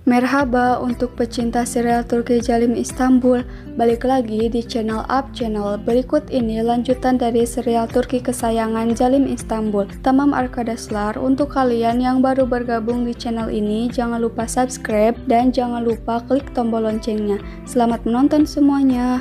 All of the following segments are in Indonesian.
Merhaba untuk pecinta serial Turki Jalim Istanbul. Balik lagi di channel Up Channel. Berikut ini lanjutan dari serial Turki kesayangan Jalim Istanbul. Tamam arkadaşlar, untuk kalian yang baru bergabung di channel ini, jangan lupa subscribe dan jangan lupa klik tombol loncengnya. Selamat menonton semuanya.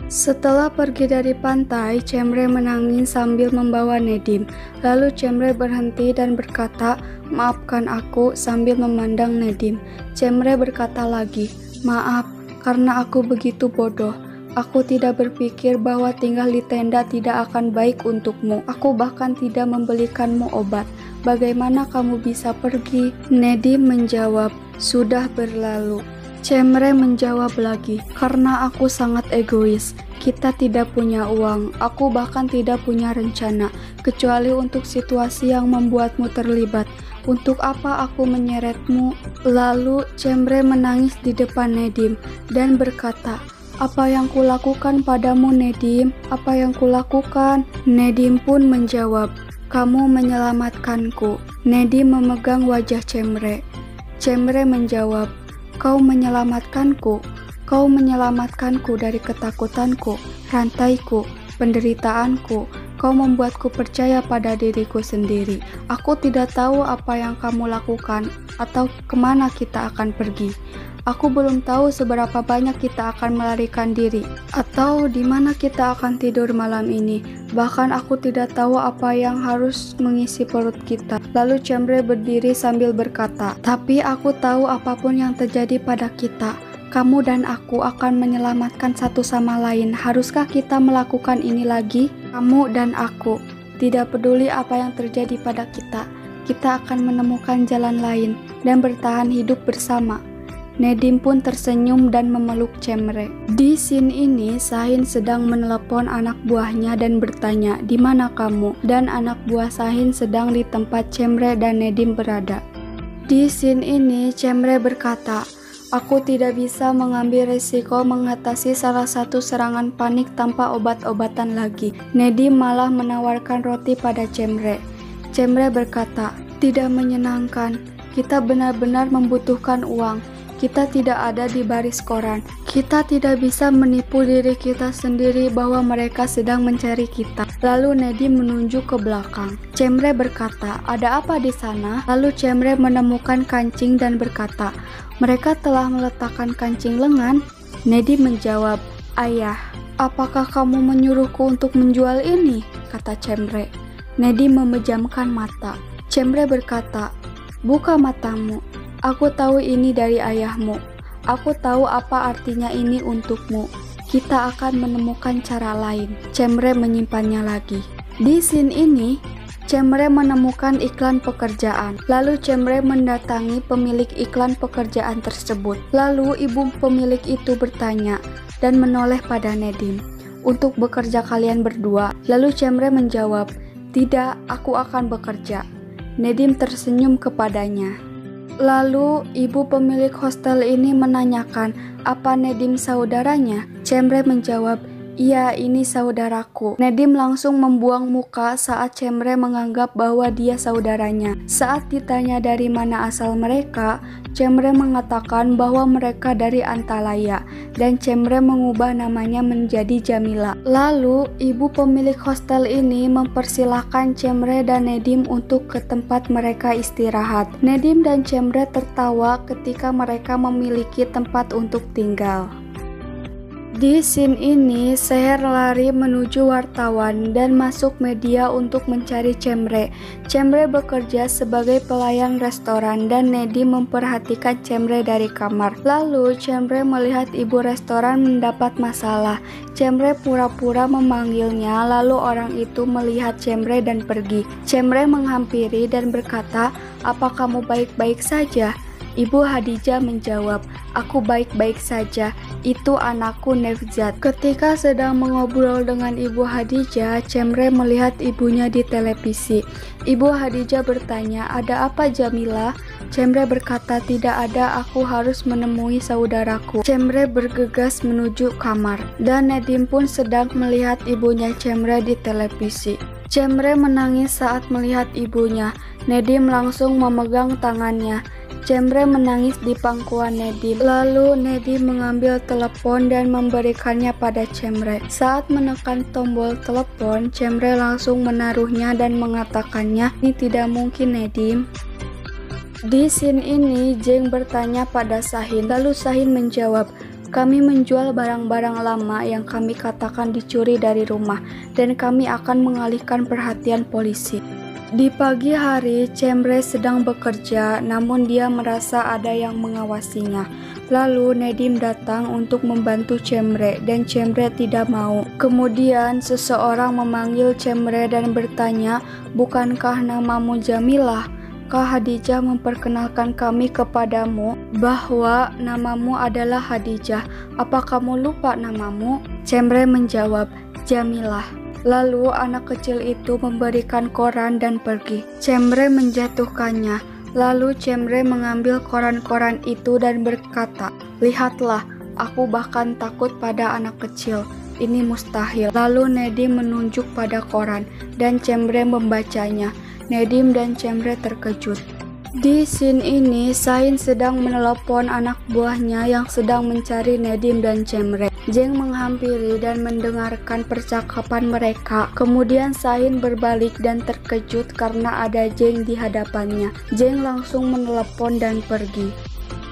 Setelah pergi dari pantai, Cemre menangis sambil membawa Nedim. Lalu Cemre berhenti dan berkata, "Maafkan aku," sambil memandang Nedim. Cemre berkata lagi, "Maaf, karena aku begitu bodoh. Aku tidak berpikir bahwa tinggal di tenda tidak akan baik untukmu. Aku bahkan tidak membelikanmu obat. Bagaimana kamu bisa pergi?" Nedim menjawab, "Sudah berlalu." Cemre menjawab lagi, "Karena aku sangat egois. Kita tidak punya uang. Aku bahkan tidak punya rencana, kecuali untuk situasi yang membuatmu terlibat. Untuk apa aku menyeretmu?" Lalu Cemre menangis di depan Nedim dan berkata, "Apa yang kulakukan padamu, Nedim? Apa yang kulakukan?" Nedim pun menjawab, "Kamu menyelamatkanku." Nedim memegang wajah Cemre. Cemre menjawab, "Kau menyelamatkanku. Kau menyelamatkanku dari ketakutanku, rantaiku, penderitaanku. Kau membuatku percaya pada diriku sendiri. Aku tidak tahu apa yang kamu lakukan atau kemana kita akan pergi. Aku belum tahu seberapa banyak kita akan melarikan diri atau di mana kita akan tidur malam ini. Bahkan aku tidak tahu apa yang harus mengisi perut kita." Lalu Cemre berdiri sambil berkata, "Tapi aku tahu apapun yang terjadi pada kita, kamu dan aku akan menyelamatkan satu sama lain. Haruskah kita melakukan ini lagi? Kamu dan aku, tidak peduli apa yang terjadi pada kita akan menemukan jalan lain dan bertahan hidup bersama." Nedim pun tersenyum dan memeluk Cemre. Di scene ini, Shahin sedang menelepon anak buahnya dan bertanya, "Di mana kamu?" Dan anak buah Shahin sedang di tempat Cemre dan Nedim berada. Di scene ini, Cemre berkata, "Aku tidak bisa mengambil resiko mengatasi salah satu serangan panik tanpa obat-obatan lagi." Nedim malah menawarkan roti pada Cemre. Cemre berkata, "Tidak menyenangkan. Kita benar-benar membutuhkan uang. Kita tidak ada di baris koran. Kita tidak bisa menipu diri kita sendiri bahwa mereka sedang mencari kita." Lalu Nedim menunjuk ke belakang. Cemre berkata, "Ada apa di sana?" Lalu Cemre menemukan kancing dan berkata, "Mereka telah meletakkan kancing lengan." Nedim menjawab, "Ayah, apakah kamu menyuruhku untuk menjual ini?" kata Cemre. Nedim memejamkan mata. Cemre berkata, "Buka matamu. Aku tahu ini dari ayahmu. Aku tahu apa artinya ini untukmu. Kita akan menemukan cara lain." Cemre menyimpannya lagi. Di scene ini, Cemre menemukan iklan pekerjaan. Lalu Cemre mendatangi pemilik iklan pekerjaan tersebut. Lalu ibu pemilik itu bertanya dan menoleh pada Nedim, "Untuk bekerja kalian berdua?" Lalu Cemre menjawab, "Tidak, aku akan bekerja." Nedim tersenyum kepadanya. Lalu ibu pemilik hostel ini menanyakan, "Apa Nedim saudaranya?" Cemre menjawab, "Iya, ini saudaraku." Nedim langsung membuang muka saat Cemre menganggap bahwa dia saudaranya. Saat ditanya dari mana asal mereka, Cemre mengatakan bahwa mereka dari Antalya dan Cemre mengubah namanya menjadi Jamila. Lalu ibu pemilik hostel ini mempersilahkan Cemre dan Nedim untuk ke tempat mereka istirahat. Nedim dan Cemre tertawa ketika mereka memiliki tempat untuk tinggal. Di scene ini, Seher lari menuju wartawan dan masuk media untuk mencari Cemre. Cemre bekerja sebagai pelayan restoran dan Nedim memperhatikan Cemre dari kamar. Lalu Cemre melihat ibu restoran mendapat masalah. Cemre pura-pura memanggilnya, lalu orang itu melihat Cemre dan pergi. Cemre menghampiri dan berkata, "Apa kamu baik-baik saja?" Ibu Hadijah menjawab, "Aku baik-baik saja. Itu anakku Nevzat." Ketika sedang mengobrol dengan Ibu Hadijah, Cemre melihat ibunya di televisi. Ibu Hadijah bertanya, "Ada apa, Jamila?" Cemre berkata, "Tidak ada, aku harus menemui saudaraku." Cemre bergegas menuju kamar, dan Nedim pun sedang melihat ibunya Cemre di televisi. Cemre menangis saat melihat ibunya. Nedim langsung memegang tangannya. Cemre menangis di pangkuan Nedim. Lalu Nedim mengambil telepon dan memberikannya pada Cemre. Saat menekan tombol telepon, Cemre langsung menaruhnya dan mengatakannya, "Ini tidak mungkin, Nedim." Di scene ini, Jeng bertanya pada Sahin. Lalu Sahin menjawab, "Kami menjual barang-barang lama yang kami katakan dicuri dari rumah, dan kami akan mengalihkan perhatian polisi." Di pagi hari, Cemre sedang bekerja, namun dia merasa ada yang mengawasinya. Lalu Nedim datang untuk membantu Cemre, dan Cemre tidak mau. Kemudian seseorang memanggil Cemre dan bertanya, "Bukankah namamu Jamilah? Kak Hadijah memperkenalkan kami kepadamu bahwa namamu adalah Hadijah. Apa kamu lupa namamu?" Cemre menjawab, "Jamilah." Lalu anak kecil itu memberikan koran dan pergi. Cemre menjatuhkannya. Lalu Cemre mengambil koran-koran itu dan berkata, "Lihatlah, aku bahkan takut pada anak kecil. Ini mustahil." Lalu Nedim menunjuk pada koran dan Cemre membacanya. Nedim dan Cemre terkejut. Di scene ini, Sahin sedang menelepon anak buahnya yang sedang mencari Nedim dan Cemre. Jeng menghampiri dan mendengarkan percakapan mereka. Kemudian Sahin berbalik dan terkejut karena ada Jeng di hadapannya. Jeng langsung menelepon dan pergi.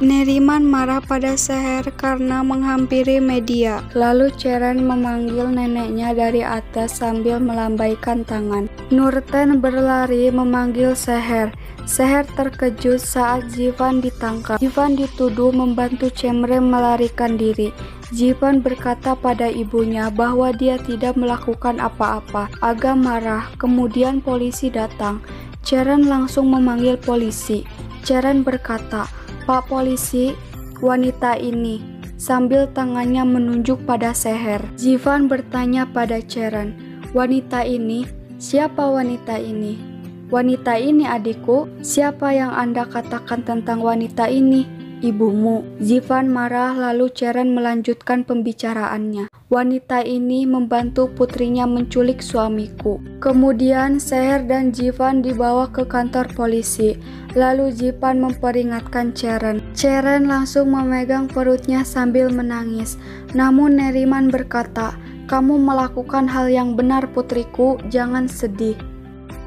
Neriman marah pada Seher karena menghampiri media. Lalu Ceren memanggil neneknya dari atas sambil melambaikan tangan. Nurten berlari memanggil Seher. Seher terkejut saat Jivan ditangkap. Jivan dituduh membantu Cemre melarikan diri. Jivan berkata pada ibunya bahwa dia tidak melakukan apa-apa. Aga marah, kemudian polisi datang. Ceren langsung memanggil polisi. Ceren berkata, "Pak polisi, wanita ini," sambil tangannya menunjuk pada Seher. Jivan bertanya pada Ceren, "Wanita ini? Siapa wanita ini?" "Wanita ini adikku." "Siapa yang Anda katakan tentang wanita ini?" "Ibumu." Jivan marah lalu Ceren melanjutkan pembicaraannya. "Wanita ini membantu putrinya menculik suamiku." Kemudian Seher dan Jivan dibawa ke kantor polisi. Lalu Jivan memperingatkan Ceren. Ceren langsung memegang perutnya sambil menangis. Namun Neriman berkata, "Kamu melakukan hal yang benar putriku, jangan sedih."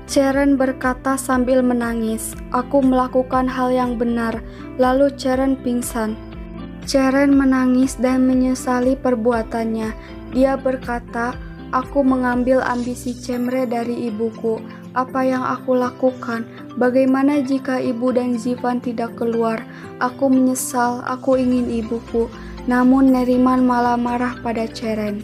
Ceren berkata sambil menangis, "Aku melakukan hal yang benar." Lalu Ceren pingsan. Ceren menangis dan menyesali perbuatannya. Dia berkata, "Aku mengambil ambisi Cemre dari ibuku. Apa yang aku lakukan? Bagaimana jika ibu dan Jivan tidak keluar? Aku menyesal, aku ingin ibuku." Namun Neriman malah marah pada Ceren.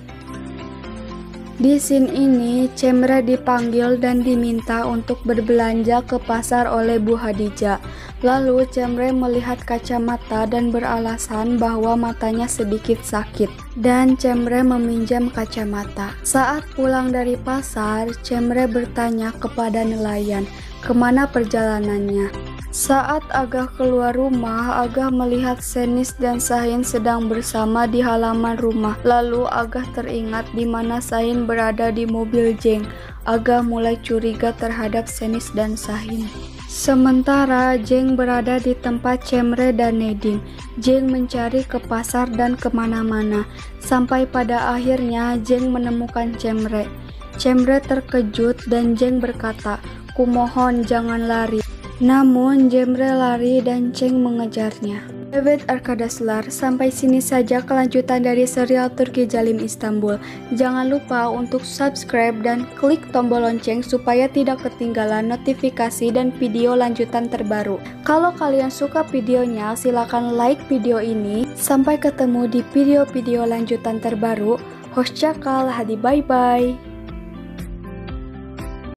Di scene ini, Cemre dipanggil dan diminta untuk berbelanja ke pasar oleh Bu Hadijah. Lalu Cemre melihat kacamata dan beralasan bahwa matanya sedikit sakit. Dan Cemre meminjam kacamata. Saat pulang dari pasar, Cemre bertanya kepada nelayan, kemana perjalanannya. Saat Agah keluar rumah, Agah melihat Senis dan Sahin sedang bersama di halaman rumah. Lalu Agah teringat di mana Sahin berada di mobil Jeng. Agah mulai curiga terhadap Senis dan Sahin. Sementara Jeng berada di tempat Cemre dan Nedim. Jeng mencari ke pasar dan kemana-mana. Sampai pada akhirnya Jeng menemukan Cemre. Cemre terkejut dan Jeng berkata, "Kumohon jangan lari." Namun Cemre lari dan Ceng mengejarnya. Sahabat Arkadaslar, sampai sini saja kelanjutan dari serial Turki Jalim Istanbul. Jangan lupa untuk subscribe dan klik tombol lonceng supaya tidak ketinggalan notifikasi dan video lanjutan terbaru. Kalau kalian suka videonya, silakan like video ini. Sampai ketemu di video-video lanjutan terbaru. Hoşça kal, hadi bye bye.